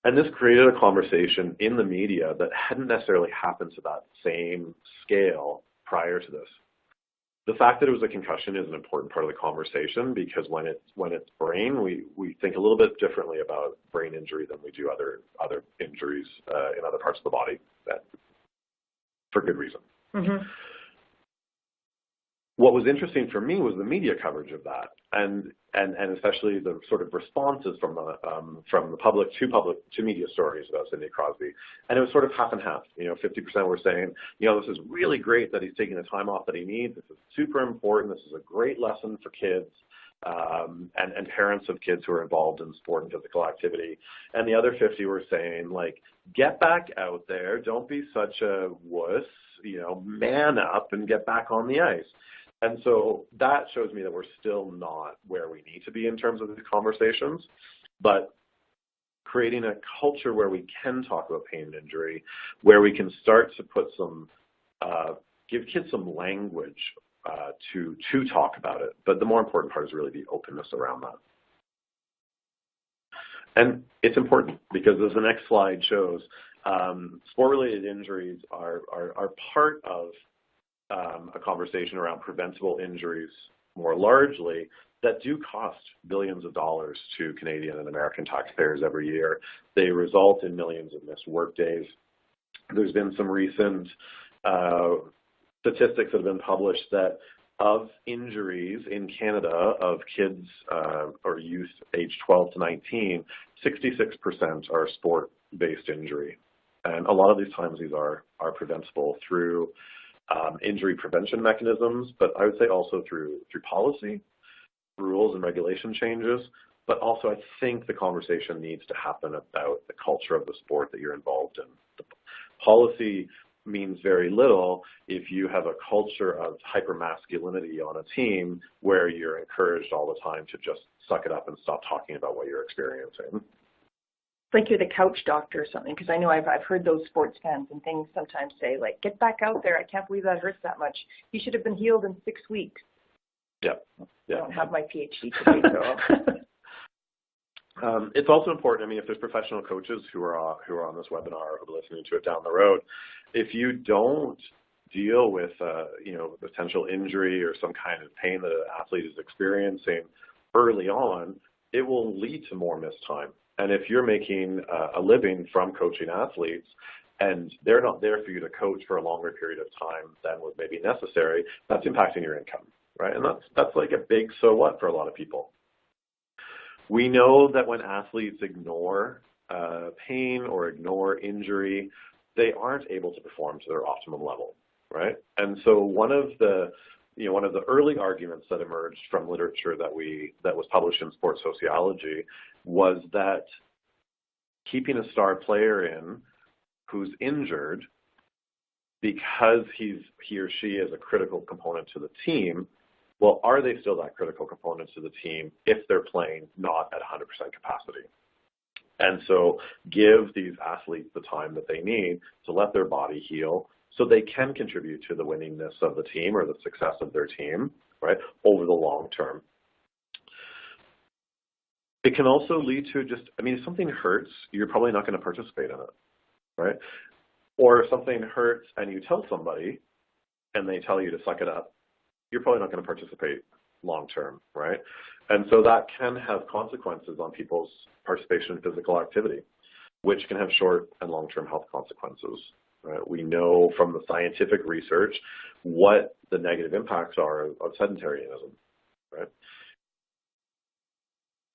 And this created a conversation in the media that hadn't necessarily happened to that same scale prior to this. The fact that it was a concussion is an important part of the conversation, because when it's brain, we think a little bit differently about brain injury than we do other injuries in other parts of the body, for good reason. Mm-hmm. What was interesting for me was the media coverage of that, and especially the sort of responses from the public to media stories about Sidney Crosby. And it was sort of half and half. 50% were saying, this is really great that he's taking the time off that he needs. This is super important. This is a great lesson for kids and parents of kids who are involved in sport and physical activity. And the other 50 were saying, like, get back out there. Don't be such a wuss. Man up and get back on the ice. And so that shows me that we're still not where we need to be in terms of these conversations, but creating a culture where we can talk about pain and injury, where we can start to put give kids some language to talk about it. But the more important part is really the openness around that. And it's important because, as the next slide shows, sport-related injuries are part of a conversation around preventable injuries more largely that do cost billions of dollars to Canadian and American taxpayers every year. They result in millions of missed work days. There's been some recent statistics that have been published that of injuries in Canada of kids or youth aged 12 to 19, 66% are sport-based injury. And a lot of these times these are preventable through injury prevention mechanisms, but I would say also through policy, rules and regulation changes, but also I think the conversation needs to happen about the culture of the sport that you're involved in. The policy means very little if you have a culture of hypermasculinity on a team where you're encouraged all the time to just suck it up and stop talking about what you're experiencing. Like you're the couch doctor or something, because I know I've heard those sports fans and things sometimes say, like, get back out there. I can't believe that hurts that much. You should have been healed in 6 weeks. Yeah. I don't have my PhD today, so. It's also important, if there's professional coaches who are on this webinar or who are listening to it down the road, if you don't deal with potential injury or some kind of pain that an athlete is experiencing early on, it will lead to more missed time. And if you're making a living from coaching athletes and they're not there for you to coach for a longer period of time than was maybe necessary, that's impacting your income, right? And that's like a big so what for a lot of people. We know that when athletes ignore pain or ignore injury, they aren't able to perform to their optimum level, right? And so one of the early arguments that emerged from literature that was published in sports sociology was that keeping a star player in who's injured because he or she is a critical component to the team, well, are they still that critical component to the team if they're playing not at 100% capacity? And so give these athletes the time that they need to let their body heal so they can contribute to the winningness of the team or the success of their team, right, over the long term. It can also lead to just, I mean, if something hurts, you're probably not going to participate in it, right? Or if something hurts and you tell somebody and they tell you to suck it up, you're probably not going to participate long term, right? And so that can have consequences on people's participation in physical activity, which can have short and long-term health consequences. Right? We know from the scientific research what the negative impacts are of sedentarism, right?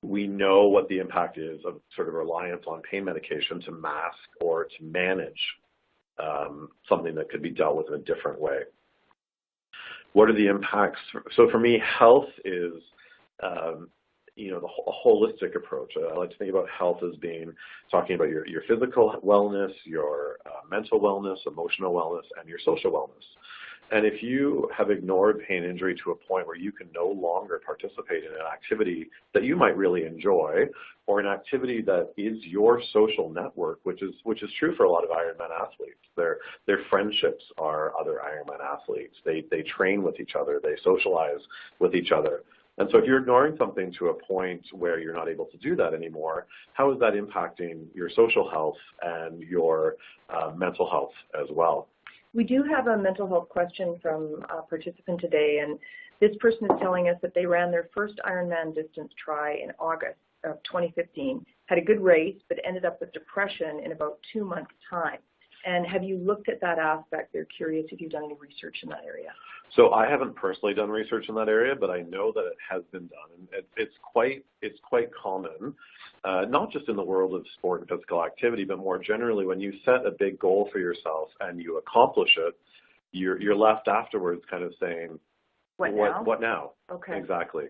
We know what the impact is of sort of reliance on pain medication to mask or to manage something that could be dealt with in a different way. What are the impacts? So for me, health is, a holistic approach. I like to think about health as being talking about your physical wellness, your mental wellness, emotional wellness, and your social wellness. And if you have ignored pain injury to a point where you can no longer participate in an activity that you might really enjoy, or an activity that is your social network, which is true for a lot of Ironman athletes. Their friendships are other Ironman athletes. They train with each other. They socialize with each other. And so if you're ignoring something to a point where you're not able to do that anymore, how is that impacting your social health and your mental health as well? We do have a mental health question from a participant today, and this person is telling us that they ran their first Ironman distance try in August of 2015, had a good race, but ended up with depression in about 2 months' time. And have you looked at that aspect? They're curious if you've done any research in that area. So I haven't personally done research in that area, but I know that it has been done. And it's quite common, not just in the world of sport and physical activity, but more generally when you set a big goal for yourself and you accomplish it, you're left afterwards kind of saying, what now? Okay. Exactly.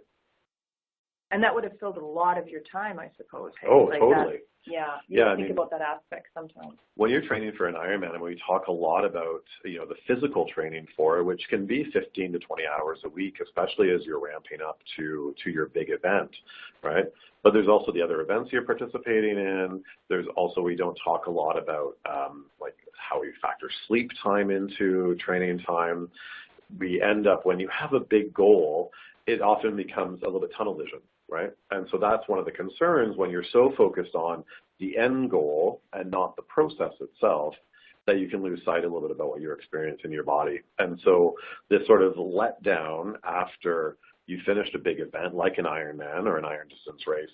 And that would have filled a lot of your time, I suppose. Hey? Oh, like totally. You think about that aspect sometimes. When you're training for an Ironman, and we talk a lot about the physical training for it, which can be 15 to 20 hours a week, especially as you're ramping up to your big event, right? But there's also the other events you're participating in. There's also, we don't talk a lot about like how we factor sleep time into training time. We end up, when you have a big goal, it often becomes a little bit tunnel vision, right? And so that's one of the concerns when you're so focused on the end goal and not the process itself, that you can lose sight a little bit about what you're experiencing in your body. And so this sort of letdown after you finished a big event like an Ironman or an iron distance race,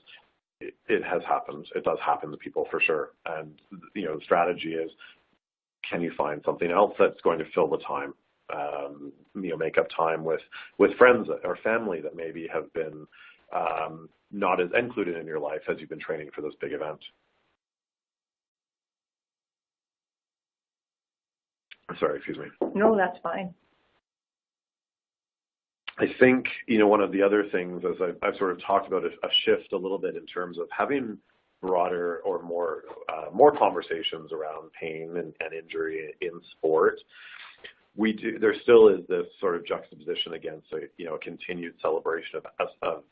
it has happened. It does happen to people for sure. And the strategy is, can you find something else that's going to fill the time? Make up time with friends or family that maybe have been not as included in your life as you've been training for this big event. Sorry, excuse me. No, that's fine. I think, one of the other things, as I've sort of talked about, a shift a little bit in terms of having broader or more conversations around pain and injury in sport. There still is this sort of juxtaposition against a continued celebration of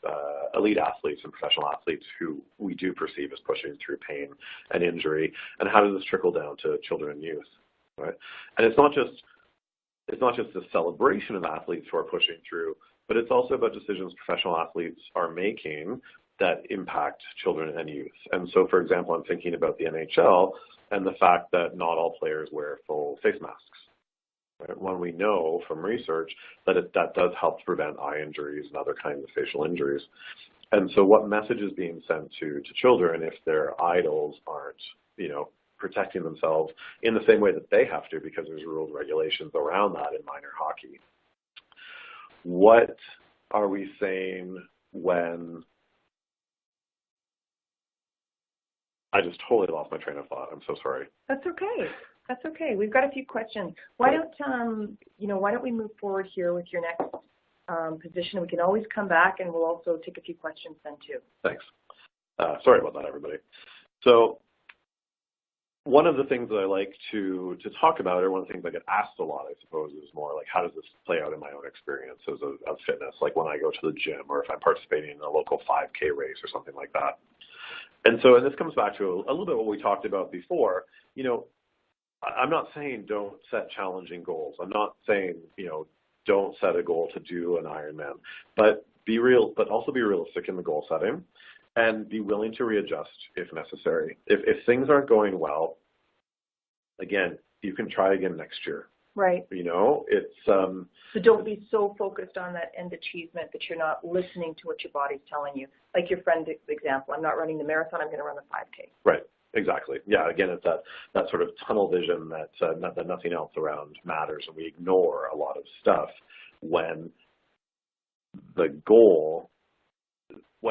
elite athletes and professional athletes who we do perceive as pushing through pain and injury, and how does this trickle down to children and youth, right? And it's not just the celebration of athletes who are pushing through, but it's also about decisions professional athletes are making that impact children and youth. And so, for example, I'm thinking about the NHL and the fact that not all players wear full face masks. Right? When we know from research that that does help to prevent eye injuries and other kinds of facial injuries. And so what message is being sent to children if their idols aren't, protecting themselves in the same way that they have to, because there's rules and regulations around that in minor hockey? What are we saying when... I just totally lost my train of thought. I'm so sorry. That's okay. That's okay. We've got a few questions. Why don't we move forward here with your next position? We can always come back, and we'll also take a few questions then too. Thanks. Sorry about that, everybody. So one of the things that I like to talk about, or one of the things I get asked a lot, I suppose, is more like, how does this play out in my own experiences of fitness, like when I go to the gym or if I'm participating in a local 5K race or something like that. And this comes back to a little bit what we talked about before. I'm not saying don't set challenging goals. I'm not saying, don't set a goal to do an Ironman, but also be realistic in the goal setting and be willing to readjust if necessary. If things aren't going well, again, you can try again next year. Right. It's so don't be so focused on that end achievement that you're not listening to what your body's telling you. Like your friend's example, I'm not running the marathon, I'm going to run the 5K. Right. Exactly. Yeah. Again, it's that sort of tunnel vision that nothing else around matters, and we ignore a lot of stuff when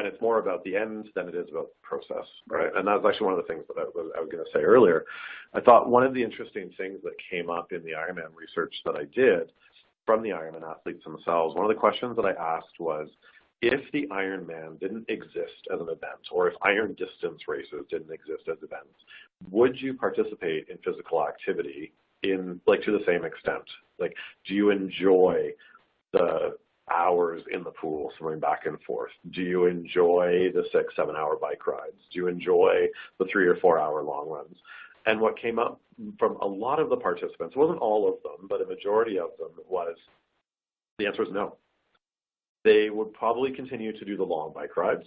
it's more about the end than it is about the process, right? And that was actually one of the things that I was going to say earlier. I thought one of the interesting things that came up in the Ironman research that I did from the Ironman athletes themselves, one of the questions that I asked was, if the Ironman didn't exist as an event, or if iron distance races didn't exist as events, would you participate in physical activity to the same extent? Like, do you enjoy the hours in the pool swimming back and forth? Do you enjoy the 6-7 hour bike rides? Do you enjoy the 3 or 4 hour long runs? And what came up from a lot of the participants, it wasn't all of them, but a majority of them, was the answer was no. They would probably continue to do the long bike rides,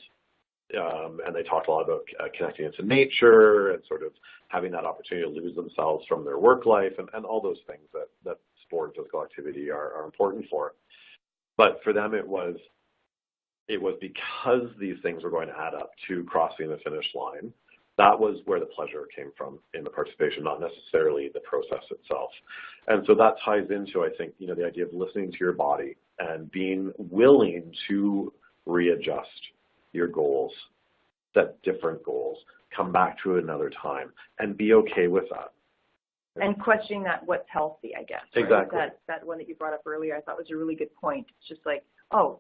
and they talked a lot about connecting into nature and sort of having that opportunity to lose themselves from their work life and all those things that sport and physical activity are important for. But for them, it was because these things were going to add up to crossing the finish line. That was where the pleasure came from in the participation, not necessarily the process itself. And so that ties into, I think, the idea of listening to your body and being willing to readjust your goals, set different goals, come back to it another time, and be okay with that. And questioning that what's healthy, I guess. Right? Exactly. That one that you brought up earlier, I thought was a really good point. It's just like,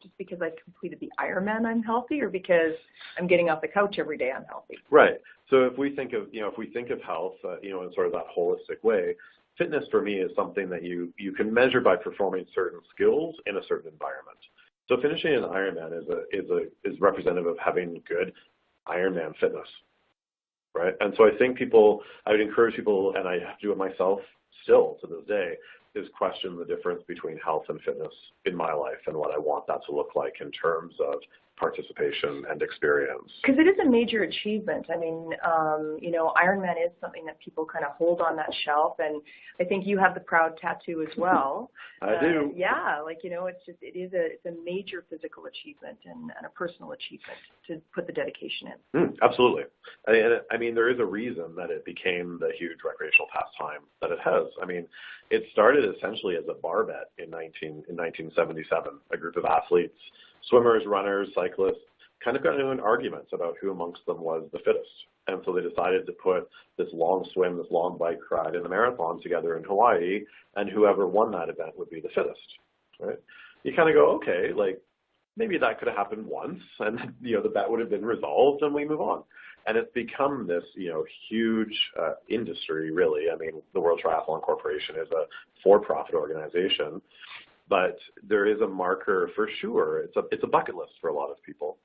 just because I completed the Ironman, I'm healthy, or because I'm getting off the couch every day, I'm healthy. Right. So if we think of health, in sort of that holistic way, fitness for me is something that you can measure by performing certain skills in a certain environment. So finishing an Ironman is representative of having good Ironman fitness. Right. And so I think I would encourage people, and I have to do it myself still to this day, is question the difference between health and fitness in my life and what I want that to look like in terms of participation and experience. Because it is a major achievement. I mean, Ironman is something that people kind of hold on that shelf, and I think you have the proud tattoo as well. I do. Yeah, it's a major physical achievement and a personal achievement to put the dedication in. Absolutely. I mean, there is a reason that it became the huge recreational pastime that it has. I mean, it started essentially as a bar bet in 1977. A group of athletes, swimmers, runners, cyclists, kind of got into an argument about who amongst them was the fittest. And so they decided to put this long swim, this long bike ride, and a marathon together in Hawaii, and whoever won that event would be the fittest, right? You kind of go, okay, like maybe that could have happened once, and the bet would have been resolved, and we move on. And it's become this, huge industry, really. I mean, the World Triathlon Corporation is a for-profit organization, but there is a marker for sure. It's a bucket list for a lot of people.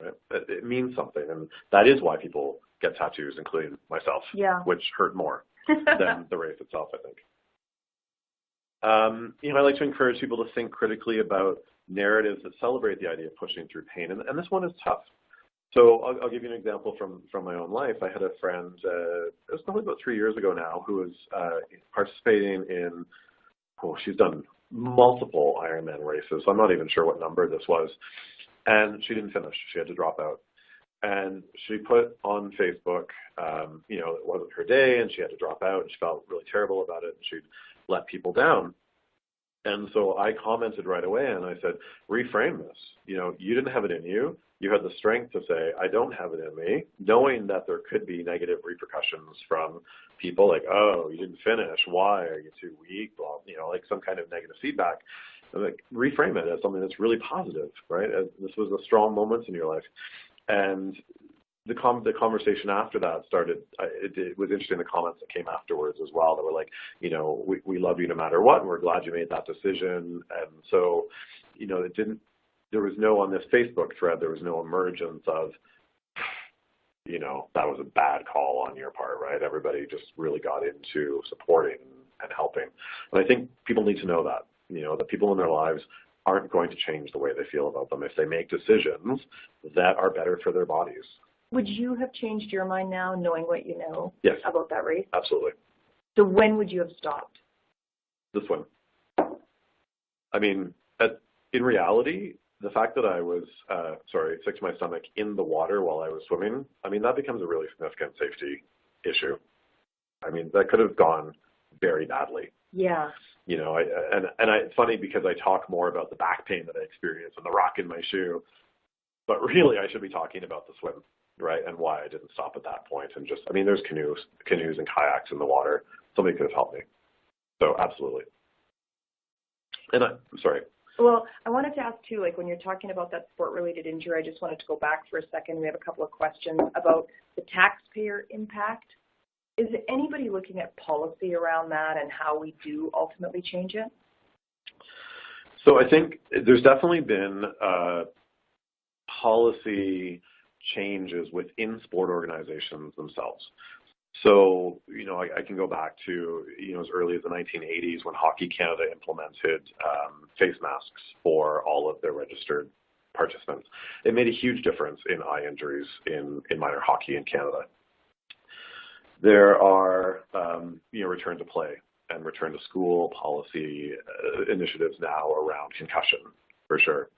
Right? It means something, and that is why people get tattoos, including myself, which hurt more than the race itself, I think. I like to encourage people to think critically about narratives that celebrate the idea of pushing through pain, and this one is tough. So I'll give you an example from my own life. I had a friend, it was probably about 3 years ago now, who was participating in, she's done multiple Ironman races, so I'm not even sure what number this was, and she didn't finish. She had to drop out. And she put on Facebook, it wasn't her day, and she had to drop out, and she felt really terrible about it, and she'd let people down. And so I commented right away, and I said, reframe this. You didn't have it in you. You had the strength to say, I don't have it in me, knowing that there could be negative repercussions from people like, oh, you didn't finish. Why? Are you too weak? Well, like some kind of negative feedback. Like, reframe it as something that's really positive, right? As this was a strong moment in your life. And the conversation after that started. It was interesting, the comments that came afterwards as well. That were like, we love you no matter what, and we're glad you made that decision. And so, there was no, on this Facebook thread, there was no emergence of, that was a bad call on your part, right? Everybody just really got into supporting and helping. And I think people need to know that, that people in their lives aren't going to change the way they feel about them if they make decisions that are better for their bodies. Would you have changed your mind now, knowing what you know Yes. about that race? Absolutely. So when would you have stopped? The swim. I mean, in reality, the fact that I was, sick to my stomach in the water while I was swimming, I mean, that becomes a really significant safety issue. I mean, that could have gone very badly. Yeah. It's funny because I talk more about the back pain that I experienced and the rock in my shoe, but really I should be talking about the swim, right? And why I didn't stop at that point. And there's canoes and kayaks in the water. Somebody could have helped me. So absolutely. And I'm sorry. Well, I wanted to ask too, like when you're talking about that sport-related injury, I just wanted to go back for a second. We have a couple of questions about the taxpayer impact. Is anybody looking at policy around that and how we do ultimately change it? So I think there's definitely been policy changes within sport organizations themselves. So, I can go back to, as early as the 1980s when Hockey Canada implemented face masks for all of their registered participants. It made a huge difference in eye injuries in minor hockey in Canada. There are, return to play and return to school policy initiatives now around concussion, for sure.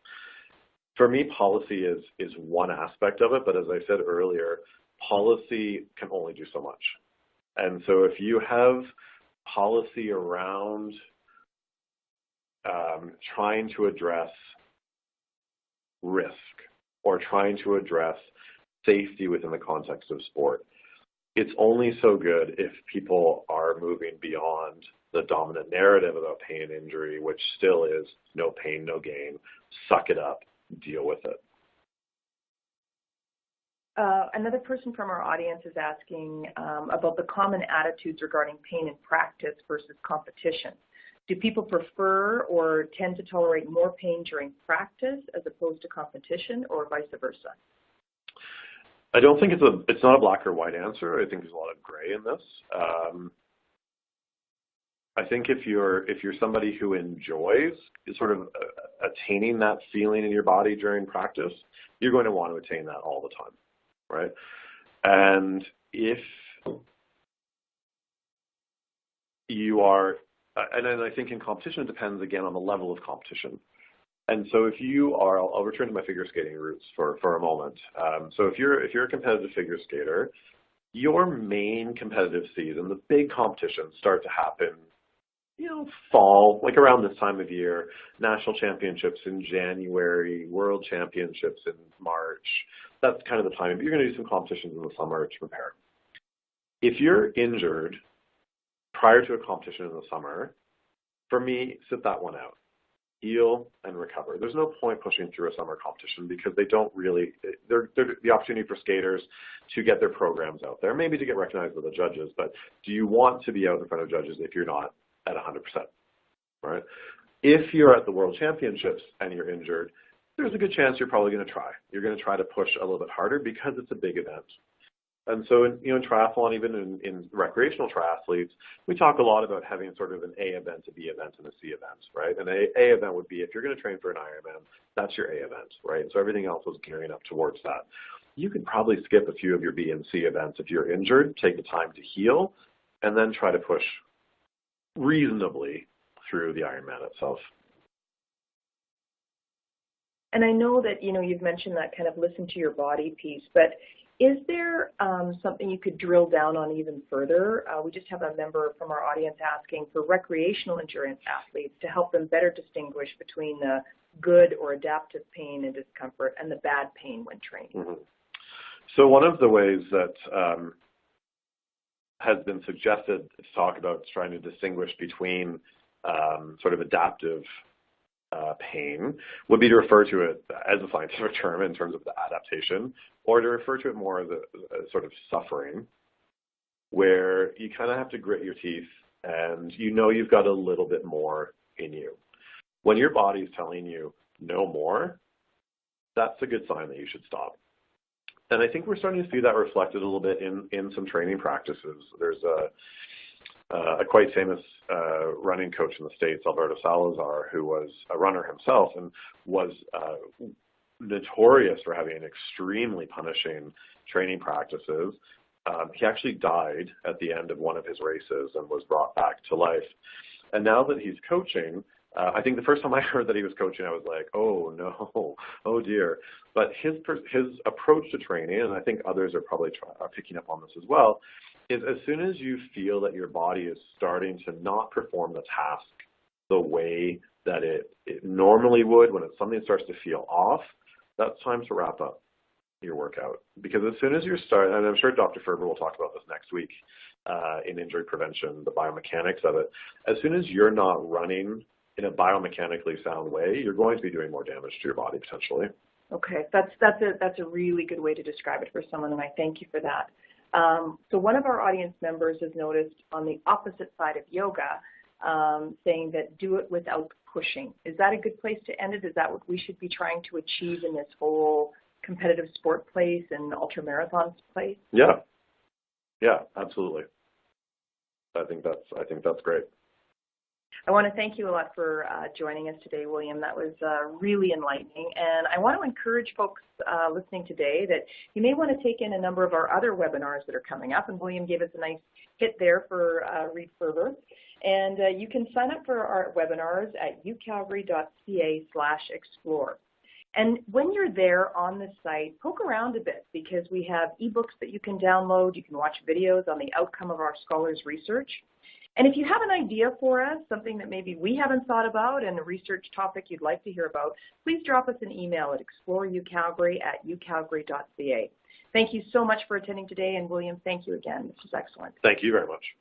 For me, policy is one aspect of it, but as I said earlier, policy can only do so much. And so if you have policy around trying to address risk or trying to address safety within the context of sport, it's only so good if people are moving beyond the dominant narrative about pain and injury, which still is no pain, no gain, suck it up, deal with it. Another person from our audience is asking about the common attitudes regarding pain in practice versus competition. Do people prefer or tend to tolerate more pain during practice as opposed to competition, or vice versa? I don't think it's not a black or white answer. I think there's a lot of gray in this. I think if you're somebody who enjoys sort of attaining that feeling in your body during practice, you're going to want to attain that all the time, right? And if you are, and then I think in competition it depends again on the level of competition. And so if you are, I'll return to my figure skating roots for a moment. So if you're a competitive figure skater, your main competitive season, the big competitions start to happen, fall, like around this time of year, national championships in January, world championships in March. That's kind of the time. You're going to do some competitions in the summer to prepare. If you're injured prior to a competition in the summer, for me, sit that one out. Heal and recover. There's no point pushing through a summer competition because they don't really, they're the opportunity for skaters to get their programs out there, maybe to get recognized by the judges, but do you want to be out in front of judges if you're not at 100%, right? If you're at the World Championships and you're injured, there's a good chance you're probably going to try. You're going to try to push a little bit harder because it's a big event. And so in triathlon, even in recreational triathletes, we talk a lot about having sort of an A event, a B event, and a C event, right? An A event would be if you're going to train for an Ironman, that's your A event, right? So everything else was gearing up towards that. You can probably skip a few of your B and C events if you're injured, take the time to heal, and then try to push reasonably through the Ironman itself. And I know that, you've mentioned that kind of listen to your body piece, but is there something you could drill down on even further? We just have a member from our audience asking for recreational endurance athletes to help them better distinguish between the good or adaptive pain and discomfort and the bad pain when training. Mm-hmm. So one of the ways that has been suggested to talk about trying to distinguish between sort of adaptive pain would be to refer to it as a scientific term in terms of the adaptation, or to refer to it more as a sort of suffering, where you kind of have to grit your teeth and you know you've got a little bit more in you. When your body is telling you no more, that's a good sign that you should stop. And I think we're starting to see that reflected a little bit in some training practices. There's a quite famous running coach in the States, Alberto Salazar, who was a runner himself and was notorious for having extremely punishing training practices. He actually died at the end of one of his races and was brought back to life. And now that he's coaching, I think the first time I heard that he was coaching, I was like, oh no, oh dear. But his approach to training, and I think others are probably picking up on this as well, is as soon as you feel that your body is starting to not perform the task the way that it normally would, when it's something that starts to feel off, that's time to wrap up your workout. Because as soon as you're starting, and I'm sure Dr. Ferber will talk about this next week in injury prevention, the biomechanics of it, as soon as you're not running in a biomechanically sound way, you're going to be doing more damage to your body potentially. Okay, that's a really good way to describe it for someone, and I thank you for that. So one of our audience members has noticed on the opposite side of yoga, saying that do it without pushing. Is that a good place to end it? Is that what we should be trying to achieve in this whole competitive sport place and ultramarathon place? Yeah, absolutely. I think that's great. I want to thank you a lot for joining us today, William. That was really enlightening. And I want to encourage folks listening today that you may want to take in a number of our other webinars that are coming up. And William gave us a nice hit there for Reed Ferber. And you can sign up for our webinars at ucalgary.ca/explore. And when you're there on the site, poke around a bit, because we have ebooks that you can download. You can watch videos on the outcome of our scholars' research. And if you have an idea for us, something that maybe we haven't thought about and a research topic you'd like to hear about, please drop us an email at exploreucalgary@ucalgary.ca. Thank you so much for attending today, and William, thank you again. This was excellent. Thank you very much.